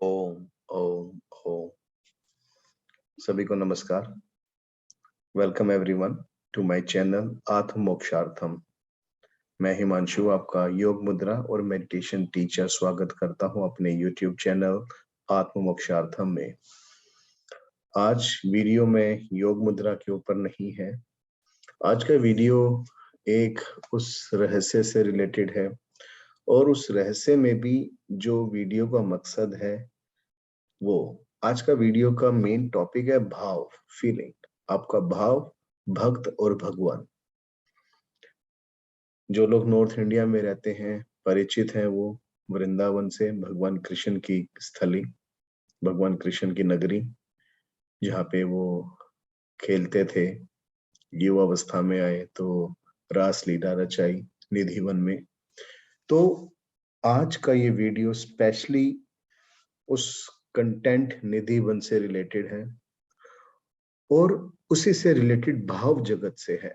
ओम ओम ओम। सभी को नमस्कार। Welcome everyone to my channel Atma Moksharthum. मैं हिमांशु, आपका योग मुद्रा और मेडिटेशन टीचर, स्वागत करता हूं अपने यूट्यूब चैनल आत्म मोक्षार्थम में। आज वीडियो में योग मुद्रा के ऊपर नहीं है। आज का वीडियो एक उस रहस्य से रिलेटेड है, और उस रहस्य में भी जो वीडियो का मकसद है वो आज का वीडियो का मेन टॉपिक है भाव, फीलिंग। आपका भाव, भक्त और भगवान। जो लोग नॉर्थ इंडिया में रहते हैं, परिचित हैं वो वृंदावन से, भगवान कृष्ण की स्थली, भगवान कृष्ण की नगरी, जहाँ पे वो खेलते थे। युवावस्था में आए तो रास लीला रचाई निधिवन में। तो आज का ये वीडियो स्पेशली उस कंटेंट निधिवन से रिलेटेड है और उसी से रिलेटेड भाव जगत से है।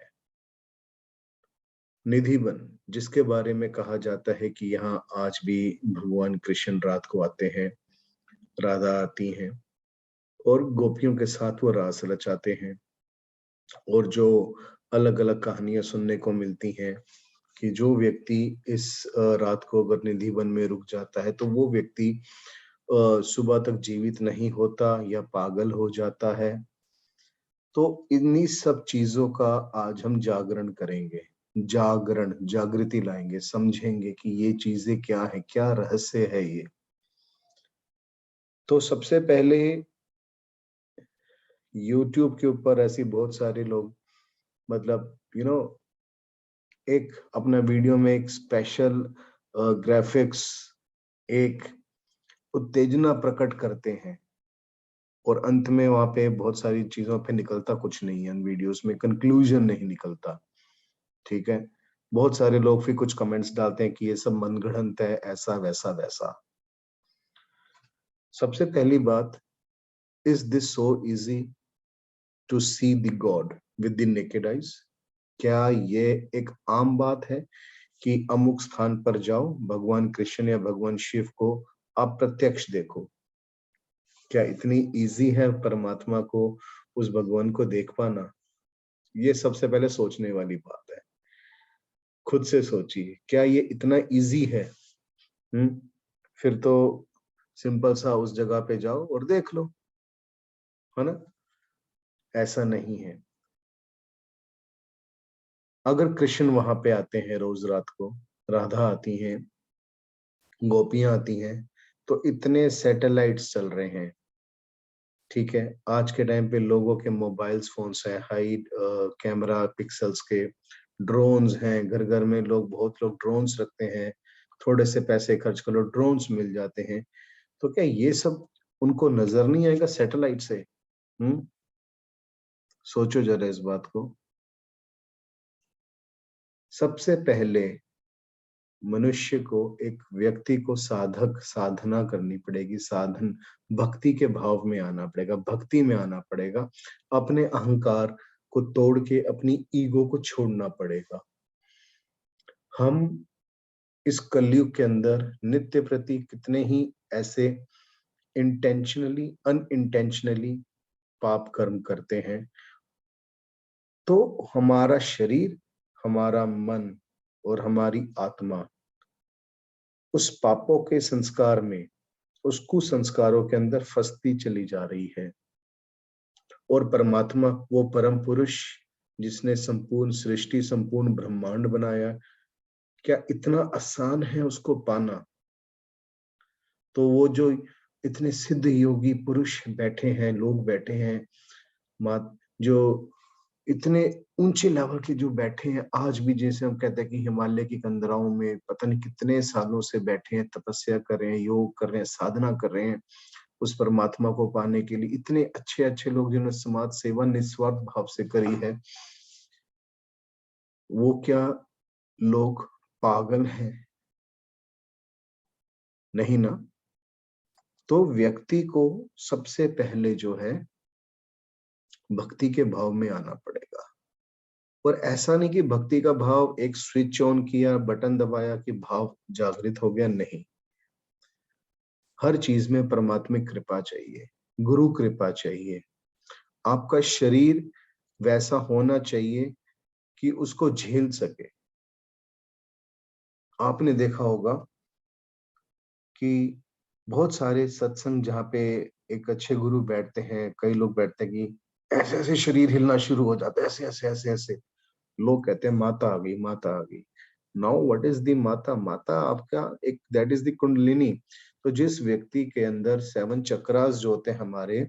निधिवन, जिसके बारे में कहा जाता है कि यहाँ आज भी भगवान कृष्ण रात को आते हैं, राधा आती हैं और गोपियों के साथ वो रास रचाते हैं। और जो अलग अलग कहानियां सुनने को मिलती हैं कि जो व्यक्ति इस रात को अगर निधिवन में रुक जाता है तो वो व्यक्ति सुबह तक जीवित नहीं होता या पागल हो जाता है। तो इन्हीं सब चीजों का आज हम जागरण करेंगे, जागृति लाएंगे, समझेंगे कि ये चीजें क्या है, क्या रहस्य है ये। तो सबसे पहले YouTube के ऊपर ऐसी बहुत सारे लोग, मतलब एक अपना वीडियो में एक स्पेशल ग्राफिक्स, एक उत्तेजना प्रकट करते हैं और अंत में वहां पे बहुत सारी चीजों पे निकलता कुछ नहीं है। उन वीडियोस में कंक्लूजन नहीं निकलता। ठीक है, बहुत सारे लोग फिर कुछ कमेंट्स डालते हैं कि ये सब मनगढ़ंत है, ऐसा वैसा वैसा। सबसे पहली बात, is this so easy to see the god with the naked eyes? क्या ये एक आम बात है कि अमुक स्थान पर जाओ, भगवान कृष्ण या भगवान शिव को आप प्रत्यक्ष देखो? क्या इतनी इजी है परमात्मा को, उस भगवान को देख पाना? ये सबसे पहले सोचने वाली बात है। खुद से सोचिए, क्या ये इतना इजी है? फिर तो सिंपल सा उस जगह पे जाओ और देख लो, है ना? ऐसा नहीं है। अगर कृष्ण वहां पे आते हैं रोज रात को, राधा आती हैं, गोपियां आती हैं, तो इतने सैटेलाइट्स चल रहे हैं। ठीक है, आज के टाइम पे लोगों के मोबाइल्स फोन्स हैं, हाई कैमरा पिक्सल्स के, ड्रोन्स हैं, घर घर में लोग, बहुत लोग ड्रोन्स रखते हैं। थोड़े से पैसे खर्च करो, ड्रोन्स मिल जाते हैं। तो क्या ये सब उनको नजर नहीं आएगा सैटेलाइट से? सोचो जरा इस बात को। सबसे पहले मनुष्य को, एक व्यक्ति को साधक साधना करनी पड़ेगी, साधन भक्ति के भाव में आना पड़ेगा, भक्ति में आना पड़ेगा। अपने अहंकार को तोड़ के अपनी ईगो को छोड़ना पड़ेगा। हम इस कलयुग के अंदर नित्य प्रति कितने ही ऐसे इंटेंशनली अनइंटेंशनली पाप कर्म करते हैं। तो हमारा शरीर, हमारा मन और हमारी आत्मा उस पापों के संस्कार में, उस कुसंस्कारों के अंदर फंसती चली जा रही है। और परमात्मा, वो परम पुरुष जिसने संपूर्ण सृष्टि, संपूर्ण ब्रह्मांड बनाया, क्या इतना आसान है उसको पाना? तो वो जो इतने सिद्ध योगी पुरुष बैठे हैं, लोग बैठे हैं, जो इतने ऊंचे लेवल के जो बैठे हैं आज भी, जैसे हम कहते हैं कि हिमालय की कंदराओं में पता नहीं कितने सालों से बैठे हैं, तपस्या कर रहे हैं, योग कर रहे हैं, साधना कर रहे हैं उस परमात्मा को पाने के लिए। इतने अच्छे अच्छे लोग जिन्होंने समाज सेवा निस्वार्थ भाव से करी है, वो क्या लोग पागल हैं? नहीं ना। तो व्यक्ति को सबसे पहले जो है भक्ति के भाव में आना पड़ेगा। और ऐसा नहीं कि भक्ति का भाव एक स्विच ऑन किया, बटन दबाया कि भाव जागृत हो गया, नहीं। हर चीज में परमात्मिक कृपा चाहिए, गुरु कृपा चाहिए। आपका शरीर वैसा होना चाहिए कि उसको झेल सके। आपने देखा होगा कि बहुत सारे सत्संग जहाँ पे एक अच्छे गुरु बैठते हैं, कई लोग बैठते हैं कि ऐसे ऐसे शरीर हिलना शुरू हो जाता है, ऐसे ऐसे ऐसे ऐसे। लोग कहते हैं माता आ गई, माता आ गई। नाउ व्हाट इज द माता? माता आपका एक, दैट इज द कुंडलिनी। तो जिस व्यक्ति के अंदर 7 चक्रास जो होते हैं हमारे,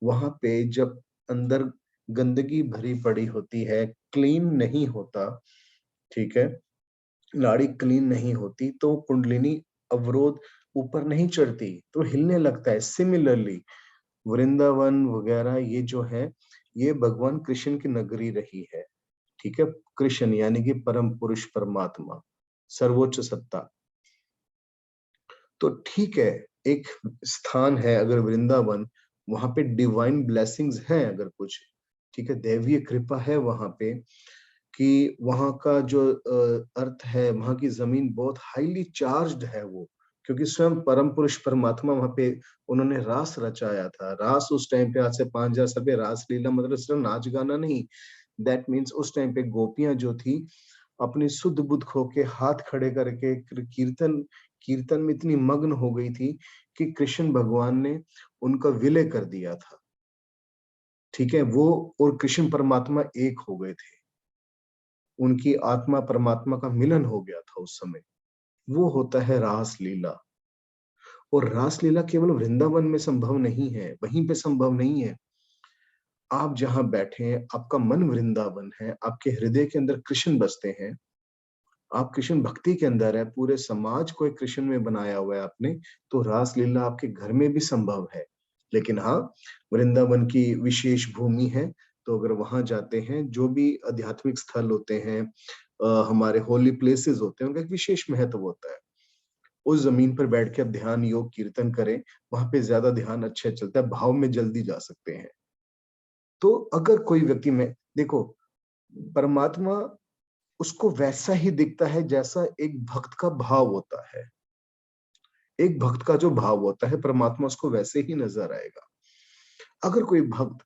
वहां पे जब अंदर गंदगी भरी पड़ी होती है, क्लीन नहीं होता, ठीक है, नाड़ी क्लीन नहीं होती, तो कुंडलिनी अवरोध ऊपर नहीं चढ़ती, तो हिलने लगता है। सिमिलरली वृंदावन वगैरह ये जो है, ये भगवान कृष्ण की नगरी रही है, ठीक है। कृष्ण यानी कि परम पुरुष परमात्मा, सर्वोच्च सत्ता। तो ठीक है, एक स्थान है अगर वृंदावन, वहां पे डिवाइन ब्लेसिंग्स हैं अगर कुछ, ठीक है, दैवीय कृपा है वहां पे, कि वहां का जो अर्थ है, वहां की जमीन बहुत हाईली चार्ज्ड है वो, क्योंकि स्वयं परम पुरुष परमात्मा वहां पे उन्होंने रास रचाया था। रास उस टाइम पे, आज से 5000 साल पहले, रास लीला मतलब सिर्फ नाच गाना नहीं। दैट मीन्स उस टाइम पे गोपियां जो थी, अपनी शुद्ध बुद्ध खो के हाथ खड़े करके कीर्तन कीर्तन में इतनी मग्न हो गई थी कि कृष्ण भगवान ने उनका विलय कर दिया था, ठीक है। वो और कृष्ण परमात्मा एक हो गए थे, उनकी आत्मा परमात्मा का मिलन हो गया था उस समय। वो होता है रास लीला। और रास लीला केवल वृंदावन में संभव नहीं है, वहीं पे संभव नहीं है। आप जहां बैठे हैं, आपका मन वृंदावन है, आपके हृदय के अंदर कृष्ण बसते हैं, आप कृष्ण भक्ति के अंदर है, पूरे समाज को एक कृष्ण में बनाया हुआ है आपने, तो रास लीला आपके घर में भी संभव है। लेकिन हाँ, वृंदावन की विशेष भूमि है, तो अगर वहां जाते हैं, जो भी आध्यात्मिक स्थल होते हैं, हमारे होली प्लेसेस होते हैं, उनका एक विशेष महत्व होता है। उस जमीन पर बैठ के आप ध्यान योग कीर्तन करें, वहां पे ज्यादा ध्यान अच्छे चलता है, भाव में जल्दी जा सकते हैं। तो अगर कोई व्यक्ति में देखो, परमात्मा उसको वैसा ही दिखता है जैसा एक भक्त का भाव होता है। एक भक्त का जो भाव होता है, परमात्मा उसको वैसे ही नजर आएगा। अगर कोई भक्त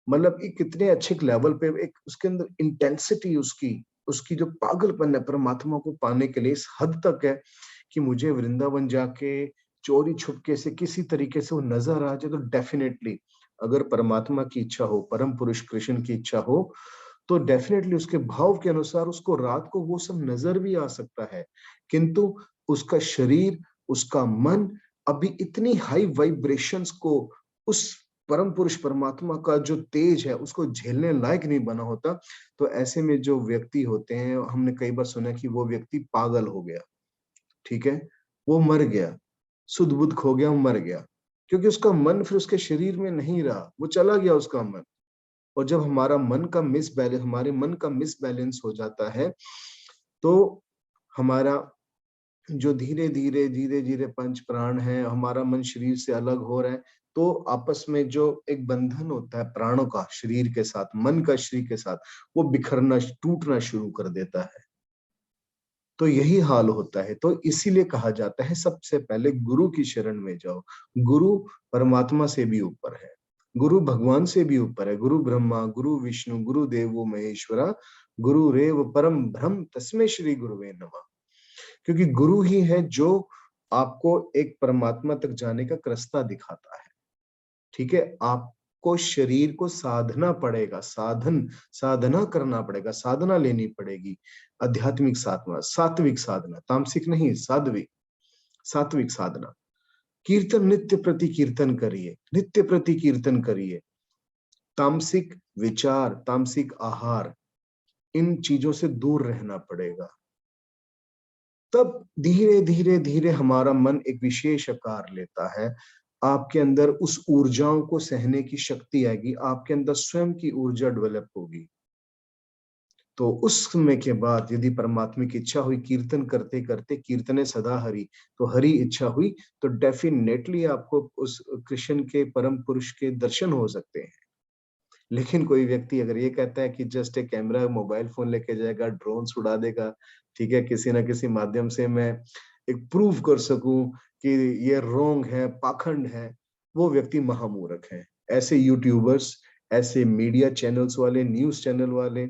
मतलब एक कितने अच्छे लेवल पे, एक उसके अंदर इंटेंसिटी, उसकी उसकी जो पागलपन है परमात्मा को पाने के लिए, इस हद तक है कि मुझे वृंदावन जाके चोरी छुपके से किसी तरीके से वो नजर आ जाए, तो डेफिनेटली, अगर परमात्मा की इच्छा हो, परम पुरुष कृष्ण की इच्छा हो, तो डेफिनेटली उसके भाव के अनुसार उसको रात को वो सब नजर भी आ सकता है। किंतु उसका शरीर, उसका मन अभी इतनी हाई वाइब्रेशंस को, उस परम पुरुष परमात्मा का जो तेज है उसको झेलने लायक नहीं बना होता। तो ऐसे में जो व्यक्ति होते हैं, हमने कई बार सुना कि वो व्यक्ति पागल हो गया, ठीक है, वो मर गया, सुध बुध खो गया, वो मर गया, क्योंकि उसका मन फिर उसके शरीर में नहीं रहा, वो चला गया उसका मन। और जब हमारे मन का मिस बैलेंस हो जाता है, तो हमारा जो धीरे धीरे पंच प्राण है, हमारा मन शरीर से अलग हो रहा है, तो आपस में जो एक बंधन होता है प्राणों का शरीर के साथ, मन का शरीर के साथ, वो बिखरना, टूटना शुरू कर देता है। तो यही हाल होता है। तो इसीलिए कहा जाता है सबसे पहले गुरु की शरण में जाओ। गुरु परमात्मा से भी ऊपर है, गुरु भगवान से भी ऊपर है। गुरु ब्रह्मा, गुरु विष्णु, गुरु देवो महेश्वरा, गुरु रेव परम ब्रह्म तस्मै श्री गुरुवे नमः। क्योंकि गुरु ही है जो आपको एक परमात्मा तक जाने का रास्ता दिखाता है, ठीक है। आपको शरीर को साधना पड़ेगा, साधना करना पड़ेगा, साधना लेनी पड़ेगी। आध्यात्मिक साधना, सात्विक साधना, तामसिक नहीं, सात्विक साधना। कीर्तन, नित्य प्रति कीर्तन करिए, नित्य प्रति कीर्तन करिए। तामसिक विचार, तामसिक आहार, इन चीजों से दूर रहना पड़ेगा। तब धीरे धीरे धीरे हमारा मन एक विशेष आकार लेता है। आपके अंदर उस ऊर्जाओं को सहने की शक्ति आएगी, आपके अंदर स्वयं की ऊर्जा डेवलप होगी। तो उस समय के बाद यदि परमात्मा की इच्छा हुई, कीर्तन करते करते, कीर्तने सदा हरि, तो हरि इच्छा हुई, तो डेफिनेटली आपको उस कृष्ण के परम पुरुष के दर्शन हो सकते हैं। लेकिन कोई व्यक्ति अगर ये कहता है कि जस्ट एक कैमरा, मोबाइल फोन लेके जाएगा, ड्रोन उड़ा देगा, ठीक है, किसी ना किसी माध्यम से मैं एक प्रूव कर सकूं कि ये रोंग है, पाखंड है, वो व्यक्ति महामूर्ख है। ऐसे यूट्यूबर्स, ऐसे मीडिया चैनल्स वाले, न्यूज चैनल वाले,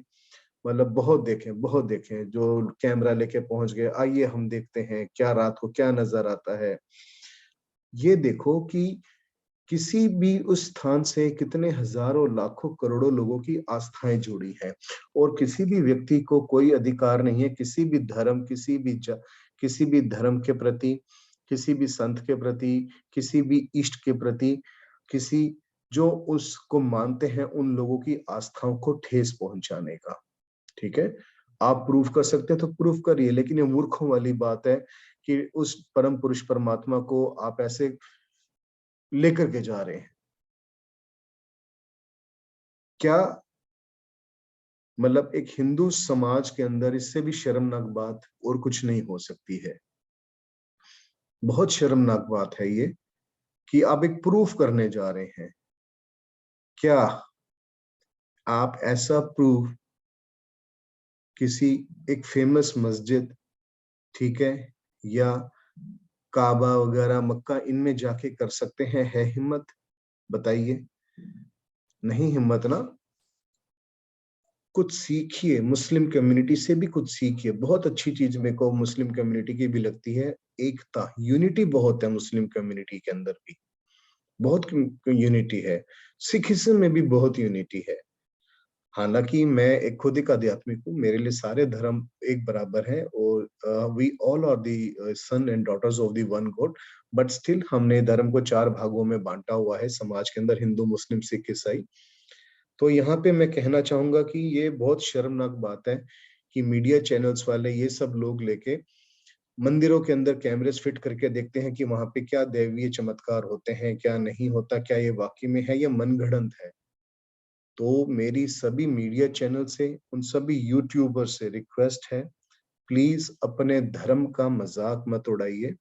मतलब बहुत देखे जो कैमरा लेके पहुंच गए, आइए हम देखते हैं क्या रात को क्या नजर आता है। ये देखो कि किसी भी उस स्थान से कितने हजारों लाखों करोड़ों लोगों की आस्थाएं जुड़ी हैं, और किसी भी व्यक्ति को कोई अधिकार नहीं है किसी भी धर्म, किसी भी धर्म के प्रति, किसी भी संत के प्रति, किसी भी इष्ट के प्रति, किसी जो उसको मानते हैं उन लोगों की आस्थाओं को ठेस पहुंचाने का। ठीक है, आप प्रूफ कर सकते हैं तो प्रूफ करिए, लेकिन ये मूर्खों वाली बात है कि उस परम पुरुष परमात्मा को आप ऐसे लेकर के जा रहे हैं। क्या मतलब एक हिंदू समाज के अंदर इससे भी शर्मनाक बात और कुछ नहीं हो सकती है। बहुत शर्मनाक बात है ये कि आप एक प्रूफ करने जा रहे हैं। क्या आप ऐसा प्रूफ किसी एक फेमस मस्जिद, ठीक है, या काबा वगैरह, मक्का, इनमें जाके कर सकते हैं? है हिम्मत? बताइए। नहीं हिम्मत ना? कुछ सीखिए, मुस्लिम कम्युनिटी से भी कुछ सीखिए। बहुत अच्छी चीज मेरे को मुस्लिम कम्युनिटी की भी लगती है, एकता, यूनिटी बहुत है मुस्लिम कम्युनिटी के अंदर भी, बहुत यूनिटी है। सिखिज्म में भी बहुत यूनिटी है। हालांकि मैं एक खुद एक आध्यात्मिक हूँ, मेरे लिए सारे धर्म एक बराबर है, और we all are the son and daughters of the one god, but still हमने धर्म को 4 भागों में बांटा हुआ है समाज के अंदर, हिंदू, मुस्लिम, सिख, ईसाई। तो यहाँ पे मैं कहना चाहूंगा कि ये बहुत शर्मनाक बात है कि मीडिया चैनल्स वाले ये सब लोग लेके मंदिरों के अंदर कैमरेस फिट करके देखते हैं कि वहां पे क्या दैवीय चमत्कार होते हैं, क्या नहीं होता, क्या ये वाकई में है या मनगढ़ंत है। तो मेरी सभी मीडिया चैनल से, उन सभी यूट्यूबर से रिक्वेस्ट है, प्लीज अपने धर्म का मजाक मत उड़ाइए।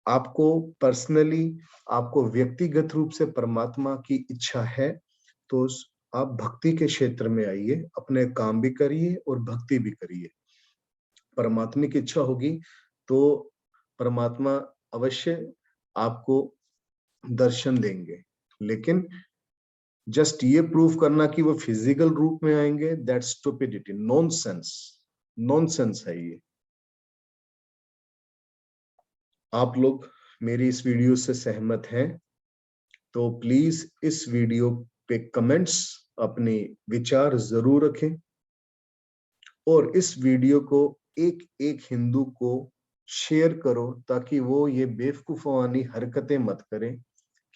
आपको पर्सनली, आपको व्यक्तिगत रूप से परमात्मा की इच्छा है तो आप भक्ति के क्षेत्र में आइए, अपने काम भी करिए और भक्ति भी करिए। परमात्मा की इच्छा होगी तो परमात्मा अवश्य आपको दर्शन देंगे। लेकिन जस्ट ये प्रूव करना कि वो फिजिकल रूप में आएंगे, दैट्स स्टुपिडिटी, नॉनसेंस, नॉनसेंस है ये। आप लोग मेरी इस वीडियो से सहमत हैं तो प्लीज इस वीडियो पे कमेंट्स, अपने विचार जरूर रखें, और इस वीडियो को एक एक हिंदू को शेयर करो ताकि वो ये बेवकूफानी हरकतें मत करें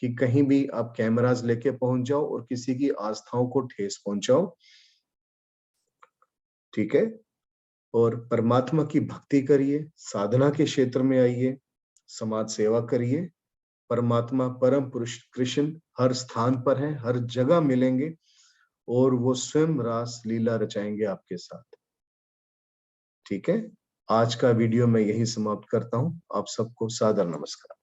कि कहीं भी आप कैमरास लेके पहुंच जाओ और किसी की आस्थाओं को ठेस पहुंचाओ। ठीक है, और परमात्मा की भक्ति करिए, साधना के क्षेत्र में आइए, समाज सेवा करिए। परमात्मा, परम पुरुष कृष्ण हर स्थान पर है, हर जगह मिलेंगे, और वो स्वयं रास लीला रचाएंगे आपके साथ। ठीक है, आज का वीडियो मैं यही समाप्त करता हूं। आप सबको सादर नमस्कार।